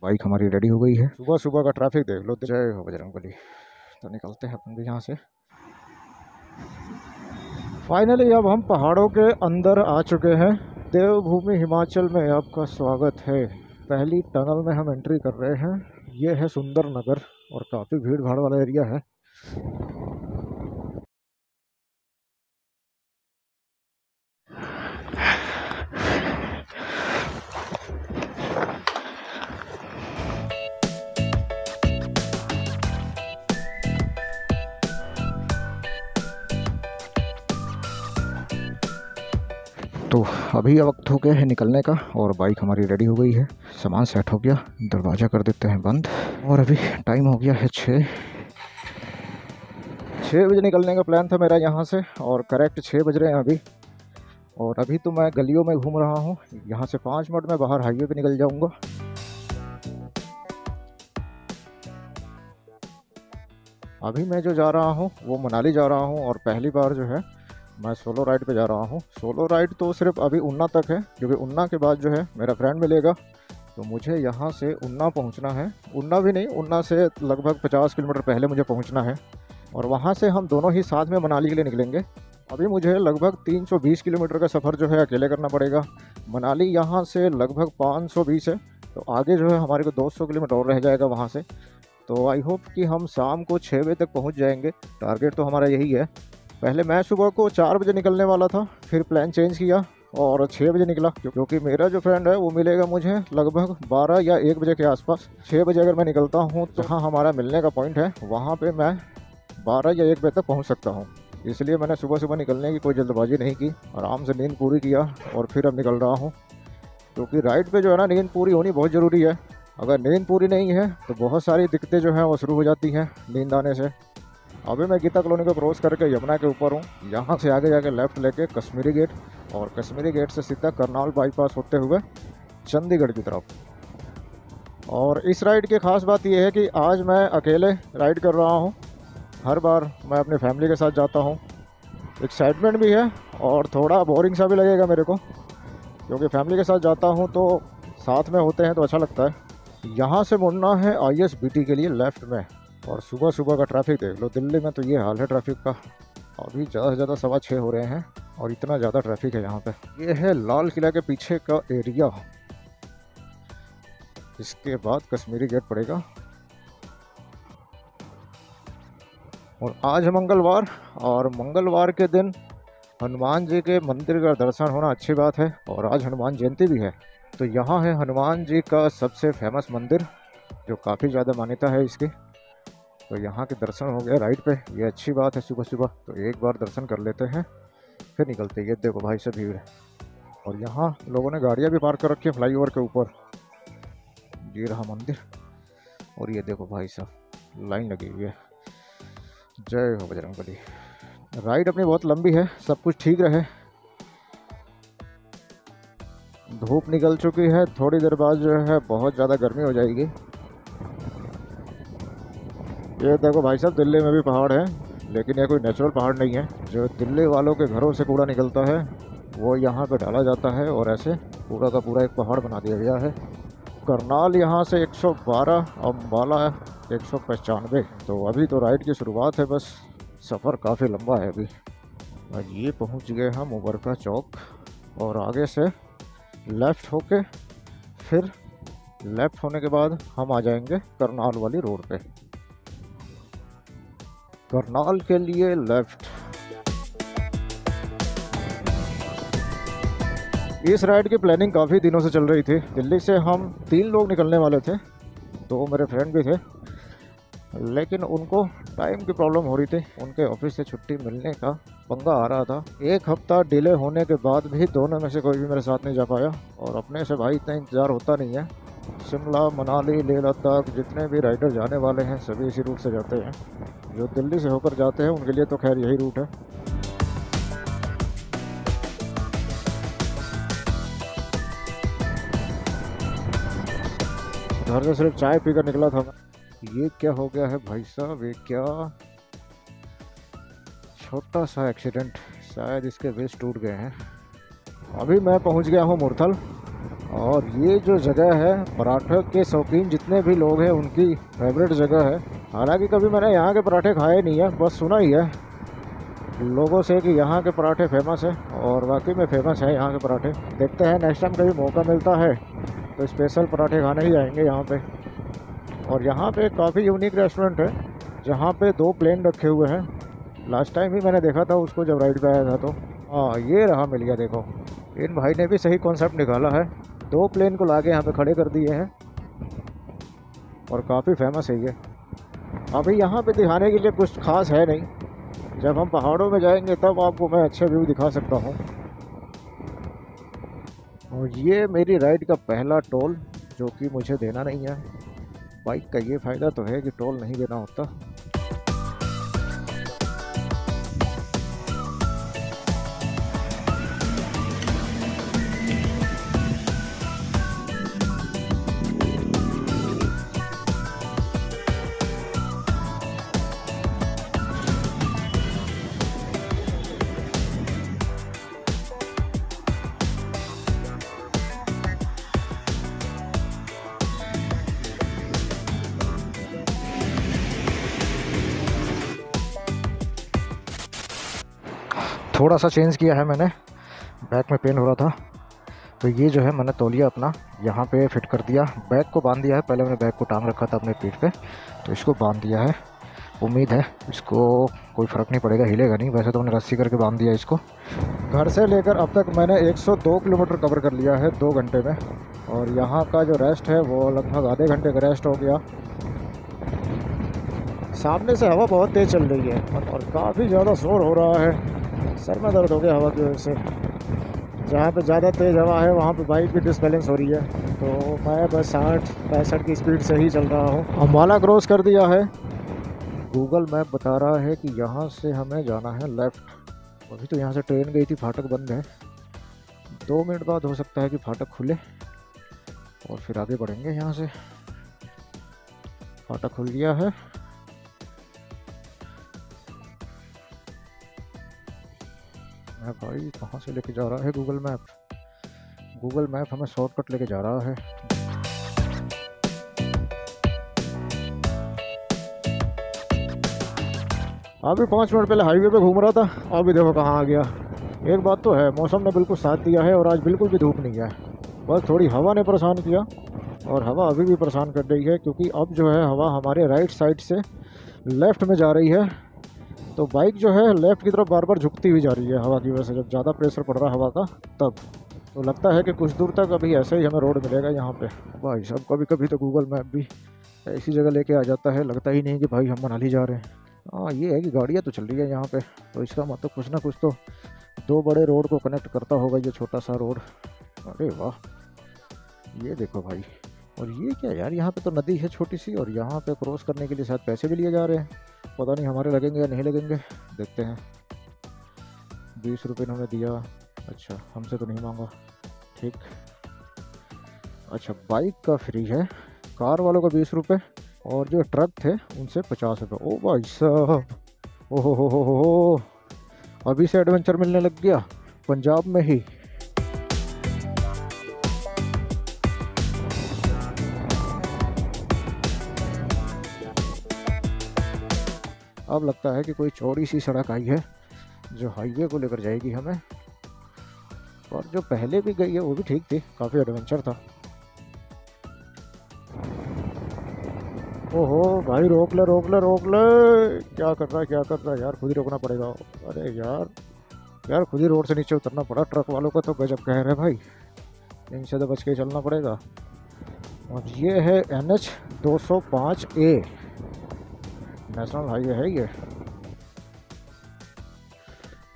Bike हमारी ready हो गई है। सुबह सुबह का ट्रैफिक देख लो, जय हो बजरंगबली। तो निकलते हैं अपन भी यहाँ से। फाइनली अब हम पहाड़ों के अंदर आ चुके हैं। देवभूमि हिमाचल में आपका स्वागत है। पहली टनल में हम एंट्री कर रहे हैं। ये है सुंदर नगर और काफ़ी भीड़ भाड़ वाला एरिया है। तो अभी वक्त हो गया है निकलने का और बाइक हमारी रेडी हो गई है। सामान सेट हो गया, दरवाज़ा कर देते हैं बंद। और अभी टाइम हो गया है 6 बजे निकलने का प्लान था मेरा यहाँ से, और करेक्ट 6 बज रहे हैं अभी। और अभी तो मैं गलियों में घूम रहा हूँ। यहाँ से 5 मिनट में बाहर हाईवे पे निकल जाऊँगा। अभी मैं जो जा रहा हूँ वो मनाली जा रहा हूँ, और पहली बार जो है मैं सोलो राइड पे जा रहा हूँ। सोलो राइड तो सिर्फ अभी उन्ना तक है, क्योंकि उन्ना के बाद जो है मेरा फ्रेंड मिलेगा। तो मुझे यहाँ से उन्ना पहुँचना है। उन्ना भी नहीं, उन्ना से लगभग 50 किलोमीटर पहले मुझे पहुँचना है, और वहाँ से हम दोनों ही साथ में मनाली के लिए निकलेंगे। अभी मुझे लगभग 320 किलोमीटर का सफ़र जो है अकेले करना पड़ेगा। मनाली यहाँ से लगभग 520 है, तो आगे जो है हमारे को 200 किलोमीटर और रह जाएगा वहाँ से। तो आई होप कि हम शाम को 6 बजे तक पहुँच जाएंगे। टारगेट तो हमारा यही है। पहले मैं सुबह को 4 बजे निकलने वाला था, फिर प्लान चेंज किया और 6 बजे निकला, क्योंकि मेरा जो फ्रेंड है वो मिलेगा मुझे लगभग 12 या 1 बजे के आसपास। 6 बजे अगर मैं निकलता हूँ तो हाँ, हमारा मिलने का पॉइंट है वहाँ पे मैं 12 या 1 बजे तक पहुँच सकता हूँ। इसलिए मैंने सुबह सुबह निकलने की कोई जल्दबाजी नहीं की, आराम से नींद पूरी किया और फिर अब निकल रहा हूँ। क्योंकि राइड पे जो है ना, नींद पूरी होनी बहुत ज़रूरी है। अगर नींद पूरी नहीं है तो बहुत सारी दिक्कतें जो हैं वो शुरू हो जाती हैं नींद आने से। अभी मैं गीता कॉलोनी को क्रॉस करके यमुना के ऊपर हूँ। यहाँ से आगे जाके लेफ़्ट लेके कश्मीरी गेट, और कश्मीरी गेट से सीधा करनाल बाईपास होते हुए चंडीगढ़ की तरफ। और इस राइड की ख़ास बात यह है कि आज मैं अकेले राइड कर रहा हूँ। हर बार मैं अपनी फैमिली के साथ जाता हूँ। एक्साइटमेंट भी है और थोड़ा बोरिंग सा भी लगेगा मेरे को, क्योंकि फैमिली के साथ जाता हूँ तो साथ में होते हैं तो अच्छा लगता है। यहाँ से मुड़ना है ISBT के लिए लेफ़्ट में। और सुबह सुबह का ट्रैफिक देख लो, दिल्ली में तो ये हाल है ट्रैफिक का। अभी ज़्यादा से ज़्यादा 6:15 हो रहे हैं और इतना ज़्यादा ट्रैफिक है यहाँ पे। ये है लाल किला के पीछे का एरिया। इसके बाद कश्मीरी गेट पड़ेगा। और आज है मंगलवार, और मंगलवार के दिन हनुमान जी के मंदिर का दर्शन होना अच्छी बात है। और आज हनुमान जयंती भी है, तो यहाँ है हनुमान जी का सबसे फेमस मंदिर, जो काफ़ी ज़्यादा मान्यता है इसकी। तो यहाँ के दर्शन हो गए राइड पे, ये अच्छी बात है सुबह सुबह। तो एक बार दर्शन कर लेते हैं फिर निकलते हैं। ये देखो भाई सब भीड़ है, और यहाँ लोगों ने गाड़ियाँ भी पार्क कर रखी है फ्लाईओवर के ऊपर। ये रहा मंदिर, और ये देखो भाई साहब लाइन लगी हुई है। जय हो बजरंगबली। राइड अपनी बहुत लंबी है, सब कुछ ठीक रहे। धूप निकल चुकी है, थोड़ी देर बाद जो है बहुत ज़्यादा गर्मी हो जाएगी। ये देखो भाई साहब, दिल्ली में भी पहाड़ है, लेकिन ये कोई नेचुरल पहाड़ नहीं है। जो दिल्ली वालों के घरों से कूड़ा निकलता है वो यहाँ पे डाला जाता है, और ऐसे पूरा का पूरा एक पहाड़ बना दिया गया है। करनाल यहाँ से 112, अम्बाला 195। तो अभी तो राइड की शुरुआत है, बस सफ़र काफ़ी लंबा है अभी। और ये पहुँच गए हम मुबरका चौक, और आगे से लेफ़्ट होके फिर लेफ़्ट होने के बाद हम आ जाएंगे करनाल वाली रोड पे। करनाल के लिए लेफ़्ट। इस राइड की प्लानिंग काफ़ी दिनों से चल रही थी। दिल्ली से हम 3 लोग निकलने वाले थे, 2 मेरे फ्रेंड भी थे, लेकिन उनको टाइम की प्रॉब्लम हो रही थी। उनके ऑफिस से छुट्टी मिलने का पंगा आ रहा था। 1 हफ्ता डिले होने के बाद भी दोनों में से कोई भी मेरे साथ नहीं जा पाया। और अपने से भाई इतना इंतज़ार होता नहीं है। शिमला, मनाली, लेह लद्दाख जितने भी राइडर जाने वाले हैं सभी इसी रूट से जाते हैं। जो दिल्ली से होकर जाते हैं उनके लिए तो खैर यही रूट है। घर से सिर्फ चाय पीकर निकला था। ये क्या हो गया है भाई साहब, ये क्या छोटा सा एक्सीडेंट, शायद इसके वेस्ट टूट गए हैं। अभी मैं पहुंच गया हूं मुरथल, और ये जो जगह है पराठे के शौकीन जितने भी लोग हैं उनकी फेवरेट जगह है। हालांकि कभी मैंने यहाँ के पराठे खाए नहीं है, बस सुना ही है लोगों से कि यहाँ के पराठे फेमस है, और वाकई में फेमस है यहाँ के पराठे। देखते हैं नेक्स्ट टाइम कभी मौका मिलता है तो स्पेशल पराठे खाने ही जाएंगे यहाँ पे। और यहाँ पे काफ़ी यूनिक रेस्टोरेंट है जहाँ पे 2 प्लेन रखे हुए हैं। लास्ट टाइम ही मैंने देखा था उसको जब राइड पे आया था। तो हाँ, ये रहा, मिल गया। देखो इन भाई ने भी सही कॉन्सेप्ट निकाला है, 2 प्लेन को लाके यहाँ पे खड़े कर दिए हैं और काफ़ी फेमस है ये। अभी यहाँ पे दिखाने के लिए कुछ खास है नहीं, जब हम पहाड़ों में जाएंगे तब आपको मैं अच्छे व्यू दिखा सकता हूँ। और ये मेरी राइड का पहला टोल जो कि मुझे देना नहीं है। बाइक का ये फ़ायदा तो है कि टोल नहीं देना होता। थोड़ा सा चेंज किया है मैंने, बैक में पेन हो रहा था तो ये जो है मैंने तौलिया अपना यहाँ पे फिट कर दिया, बैग को बांध दिया है। पहले मैंने बैग को टांग रखा था अपने पीठ पे, तो इसको बांध दिया है। उम्मीद है इसको कोई फ़र्क नहीं पड़ेगा, हिलेगा नहीं। वैसे तो मैंने रस्सी करके बांध दिया इसको। घर से लेकर अब तक मैंने 102 किलोमीटर कवर कर लिया है 2 घंटे में, और यहाँ का जो रेस्ट है वो लगभग आधे घंटे का रेस्ट हो गया। सामने से हवा बहुत तेज़ चल रही है और काफ़ी ज़्यादा शोर हो रहा है, सर में दर्द हो गया हवा की वजह से। जहाँ पे ज़्यादा तेज़ हवा है वहाँ पे बाइक भी डिसबैलेंस हो रही है, तो मैं बस 60-65 की स्पीड से ही चल रहा हूँ। अम्बाला क्रॉस कर दिया है। गूगल मैप बता रहा है कि यहाँ से हमें जाना है लेफ़्ट। अभी तो यहाँ से ट्रेन गई थी, फाटक बंद है। 2 मिनट बाद हो सकता है कि फाटक खुले और फिर आगे बढ़ेंगे। यहाँ से फाटक खुल गया है। भाई कहाँ से लेके जा रहा है गूगल मैप? गूगल मैप हमें शॉर्टकट लेके जा रहा है। अभी 5 मिनट पहले हाईवे पे घूम रहा था, अभी देखो कहाँ आ गया। एक बात तो है, मौसम ने बिल्कुल साथ दिया है और आज बिल्कुल भी धूप नहीं है। बस थोड़ी हवा ने परेशान किया, और हवा अभी भी परेशान कर रही है, क्योंकि अब जो है हवा हमारे राइट साइड से लेफ़्ट में जा रही है। तो बाइक जो है लेफ़्ट की तरफ बार बार झुकती हुई जा रही है हवा की वजह से। जब ज़्यादा प्रेशर पड़ रहा है हवा का तब तो लगता है कि कुछ दूर तक अभी ऐसे ही हमें रोड मिलेगा यहाँ पे। भाई सब कभी कभी तो गूगल मैप भी ऐसी जगह लेके आ जाता है, लगता ही नहीं कि भाई हम मनाली जा रहे हैं। हाँ, ये है कि गाड़ियाँ तो चल रही है यहाँ पे, तो इसका मतलब कुछ ना कुछ तो 2 बड़े रोड को कनेक्ट करता होगा ये छोटा सा रोड। अरे वाह, ये देखो भाई। और ये क्या यार, यहाँ पे तो नदी है छोटी सी, और यहाँ पे क्रॉस करने के लिए शायद पैसे भी लिए जा रहे हैं। पता नहीं हमारे लगेंगे या नहीं लगेंगे, देखते हैं। 20 रुपये इन्होंने दिया। अच्छा, हमसे तो नहीं मांगा, ठीक। अच्छा, बाइक का फ्री है, कार वालों का 20 रुपये, और जो ट्रक थे उनसे 50 रुपये। ओ भाई साहब, ओहो हो, अभी से एडवेंचर मिलने लग गया पंजाब में ही। अब लगता है कि कोई चौड़ी सी सड़क आई है जो हाईवे को लेकर जाएगी हमें। और जो पहले भी गई है वो भी ठीक थी, काफ़ी एडवेंचर था। ओहो भाई, रोक ले रोक ले रोक ले, क्या कर रहा है यार, खुद ही रोकना पड़ेगा। अरे यार खुद ही रोड से नीचे उतरना पड़ा। ट्रक वालों का तो गजब कह रहे भाई, इनसे तो बच के चलना पड़ेगा। और ये है NH 205A, नेशनल हाईवे है ये।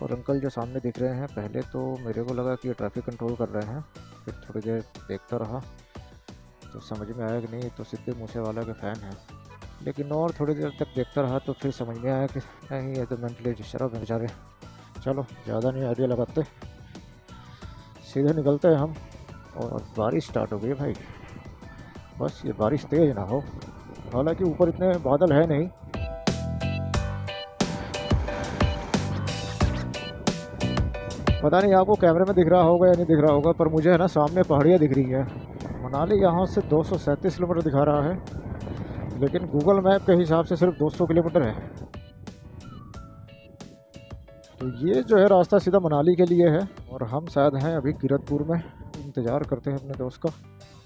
और अंकल जो सामने दिख रहे हैं, पहले तो मेरे को लगा कि ये ट्रैफिक कंट्रोल कर रहे हैं, फिर थोड़ी देर देखता रहा तो समझ में आया कि नहीं, तो सिद्धू मूसेवाला के फ़ैन हैं। लेकिन और थोड़ी देर तक देखता रहा तो फिर समझ में आया कि नहीं, ये तो मेंटली डिस्टर्ब है बेचारे। चलो ज़्यादा नहीं आइडिया लगाते, सीधे निकलते हैं हम। और बारिश स्टार्ट हो गई भाई, बस ये बारिश तेज़ ना हो। हालांकि ऊपर इतने बादल है नहीं। पता नहीं आपको कैमरे में दिख रहा होगा या नहीं दिख रहा होगा, पर मुझे है ना सामने पहाड़ियाँ दिख रही है। मनाली यहाँ से 237 किलोमीटर दिखा रहा है, लेकिन गूगल मैप के हिसाब से सिर्फ 200 किलोमीटर है। तो ये जो है रास्ता सीधा मनाली के लिए है, और हम शायद हैं अभी कीरतपुर में। इंतज़ार करते हैं अपने दोस्त का,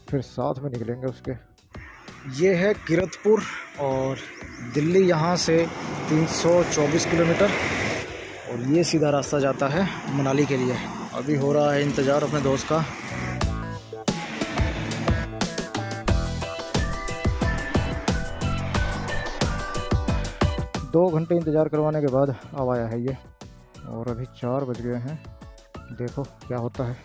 फिर साथ में निकलेंगे उसके। ये है कीरतपुर, और दिल्ली यहाँ से 324 किलोमीटर, और ये सीधा रास्ता जाता है मनाली के लिए। अभी हो रहा है इंतज़ार अपने दोस्त का। दो घंटे इंतज़ार करवाने के बाद अब आया है ये, और अभी 4 बज गए हैं। देखो क्या होता है।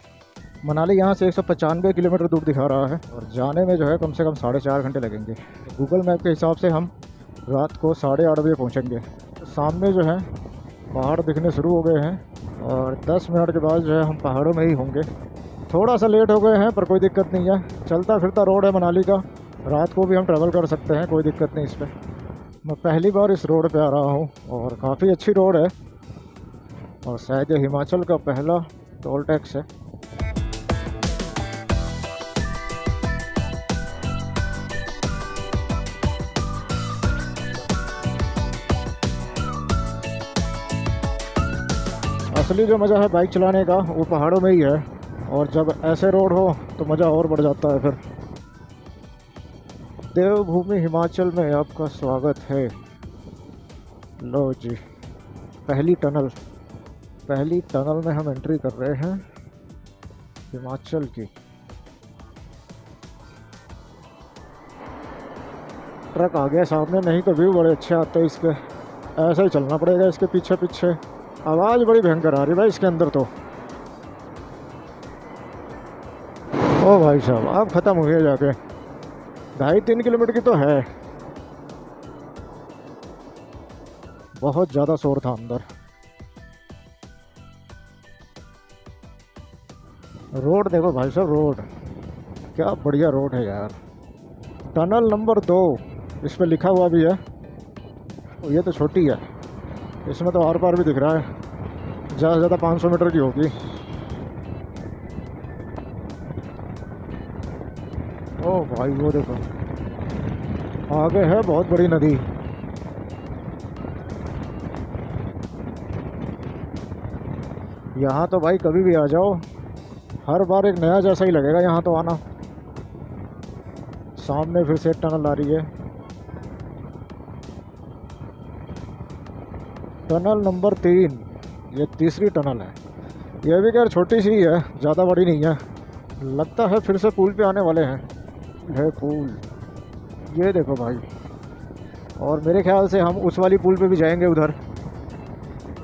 मनाली यहाँ से 195 किलोमीटर दूर दिखा रहा है, और जाने में जो है कम से कम 4.5 घंटे लगेंगे। गूगल मैप के हिसाब से हम रात को 8:30 बजे पहुँचेंगे। तो सामने जो है पहाड़ दिखने शुरू हो गए हैं, और 10 मिनट के बाद जो है हम पहाड़ों में ही होंगे। थोड़ा सा लेट हो गए हैं, पर कोई दिक्कत नहीं है। चलता फिरता रोड है मनाली का, रात को भी हम ट्रैवल कर सकते हैं, कोई दिक्कत नहीं इस पर। मैं पहली बार इस रोड पे आ रहा हूँ, और काफ़ी अच्छी रोड है, और शायद ये हिमाचल का पहला टोल टैक्स है। असली जो मज़ा है बाइक चलाने का वो पहाड़ों में ही है, और जब ऐसे रोड हो तो मज़ा और बढ़ जाता है। फिर देवभूमि हिमाचल में आपका स्वागत है। लो जी, पहली टनल में हम एंट्री कर रहे हैं हिमाचल की। ट्रक आ गया सामने, नहीं तो व्यू बड़े अच्छे आते हैं इसके। ऐसा ही चलना पड़ेगा इसके पीछे पीछे। आवाज़ बड़ी भयंकर आ रही है भाई इसके अंदर तो। ओ भाई साहब, आप ख़त्म हो गए जाके। 2.5-3 किलोमीटर की तो है। बहुत ज़्यादा शोर था अंदर। रोड देखो भाई साहब, रोड क्या बढ़िया रोड है यार। टनल नंबर 2 इस पर लिखा हुआ भी है। ये तो छोटी है, इसमें तो आर पार भी दिख रहा है। ज़्यादा से ज़्यादा 500 मीटर की होगी। ओ भाई वो देखो, आगे है बहुत बड़ी नदी। यहाँ तो भाई कभी भी आ जाओ, हर बार एक नया जैसा ही लगेगा यहाँ तो आना। सामने फिर से एक टनल आ रही है, टनल नंबर 3। ये तीसरी टनल है। ये भी खैर छोटी सी है, ज़्यादा बड़ी नहीं है। लगता है फिर से पुल पे आने वाले हैं। है पुल, ये देखो भाई। और मेरे ख्याल से हम उस वाली पुल पे भी जाएंगे उधर,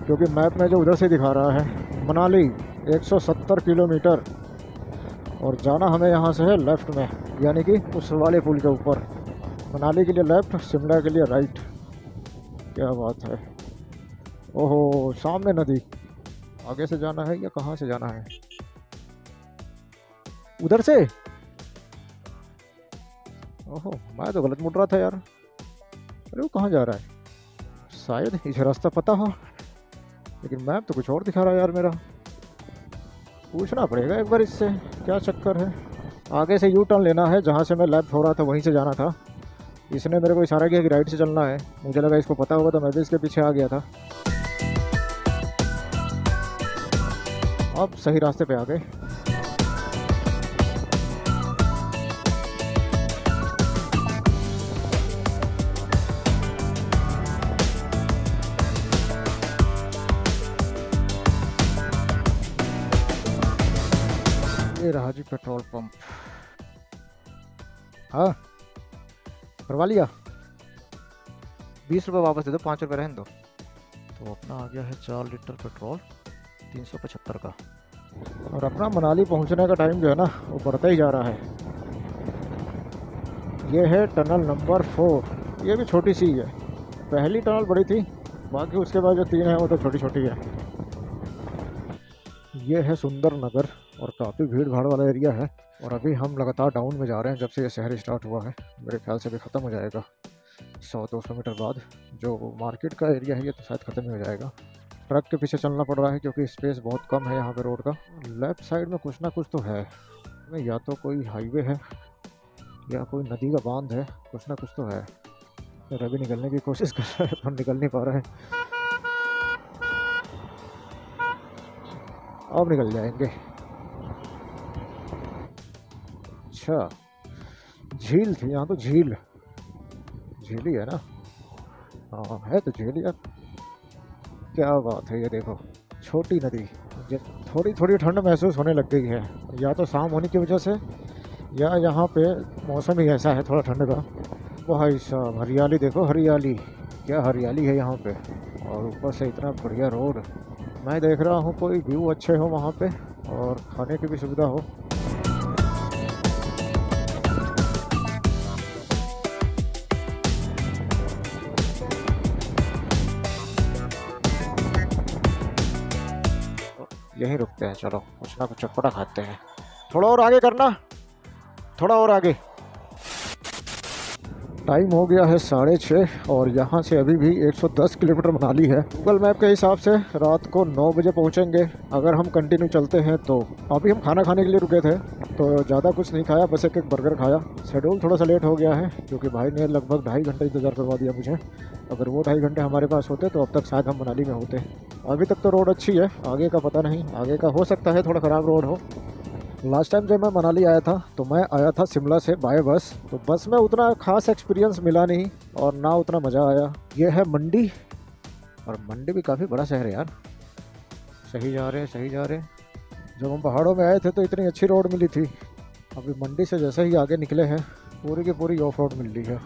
क्योंकि मैप में जो उधर से दिखा रहा है मनाली 170 किलोमीटर, और जाना हमें यहाँ से है लेफ़्ट में, यानी कि उस वाले पुल के ऊपर। मनाली के लिए लेफ़्ट, शिमला के लिए राइट। क्या बात है। ओहो, सामने नदी। आगे से जाना है या कहाँ से जाना है? उधर से। ओहो, मैं तो गलत मुड़ रहा था यार। अरे वो कहाँ जा रहा है? शायद इसे रास्ता पता हो, लेकिन मैप तो कुछ और दिखा रहा है यार मेरा। पूछना पड़ेगा एक बार इससे, क्या चक्कर है। आगे से यू टर्न लेना है, जहाँ से मैं लेफ्ट हो रहा था वहीं से जाना था। इसने मेरे को इशारा किया कि राइट से चलना है। मुझे लगा इसको पता होगा, तो मैं भी इसके पीछे आ गया था। अब सही रास्ते पे आ गए। ये रहा जी पेट्रोल पंप। हाँ, करवा लिया। 20 रुपये वापस दे दो, 5 रुपये रहने दो। तो अपना आ गया है 4 लीटर पेट्रोल 375 का। और अपना मनाली पहुंचने का टाइम जो है ना वो बढ़ता ही जा रहा है। ये है टनल नंबर 4। ये भी छोटी सी है। पहली टनल बड़ी थी, बाकी उसके बाद जो 3 है वो तो छोटी छोटी है। ये है सुंदर नगर, और काफ़ी भीड़ भाड़ वाला एरिया है। और अभी हम लगातार डाउन में जा रहे हैं जब से ये शहर स्टार्ट हुआ है। मेरे ख्याल से भी ख़त्म हो जाएगा 100-200 मीटर बाद। जो मार्केट का एरिया है ये तो शायद ख़त्म ही हो जाएगा। ट्रक के पीछे चलना पड़ रहा है क्योंकि स्पेस बहुत कम है यहाँ पे रोड का। लेफ्ट साइड में कुछ ना कुछ तो है, या तो कोई हाईवे है या कोई नदी का बांध है, कुछ ना कुछ तो है। फिर अभी निकलने की कोशिश कर रहा है पर निकल नहीं पा रहा है। अब निकल जाएंगे। अच्छा, झील थी यहाँ तो, झील ही है ना? हाँ है तो झील यार, क्या बात है। ये देखो छोटी नदी, थोड़ी थोड़ी ठंड महसूस होने लग गई है, या तो शाम होने की वजह से या यहाँ पे मौसम ही ऐसा है थोड़ा ठंड का। भाई साहब हरियाली देखो, हरियाली, क्या हरियाली है यहाँ पे, और ऊपर से इतना बढ़िया रोड। मैं देख रहा हूँ कोई व्यू अच्छे हो वहाँ पे और खाने की भी सुविधा हो। यहीं रुकते हैं, चलो कुछ ना कुछ चटपटा खाते हैं। थोड़ा और आगे करना, थोड़ा और आगे। टाइम हो गया है 6:30 और यहाँ से अभी भी 110 किलोमीटर मनाली है। गूगल मैप के हिसाब से रात को 9 बजे पहुँचेंगे अगर हम कंटिन्यू चलते हैं तो। अभी हम खाना खाने के लिए रुके थे तो ज़्यादा कुछ नहीं खाया, बस एक बर्गर खाया। शेड्यूल थोड़ा सा लेट हो गया है क्योंकि भाई ने लगभग 2.5 घंटे इंतज़ार करवा दिया मुझे। अगर वो 2.5 घंटे हमारे पास होते तो अब तक शायद हम मनाली में होते। अभी तक तो रोड अच्छी है, आगे का पता नहीं, आगे का हो सकता है थोड़ा ख़राब रोड हो। लास्ट टाइम जब मैं मनाली आया था तो मैं आया था शिमला से बाय बस, तो बस में उतना खास एक्सपीरियंस मिला नहीं और ना उतना मज़ा आया। ये है मंडी, और मंडी भी काफ़ी बड़ा शहर है यार। सही जा रहे हैं, सही जा रहे हैं। जब हम पहाड़ों में आए थे तो इतनी अच्छी रोड मिली थी, अभी मंडी से जैसे ही आगे निकले हैं पूरी की पूरी ऑफ रोड मिल रही है।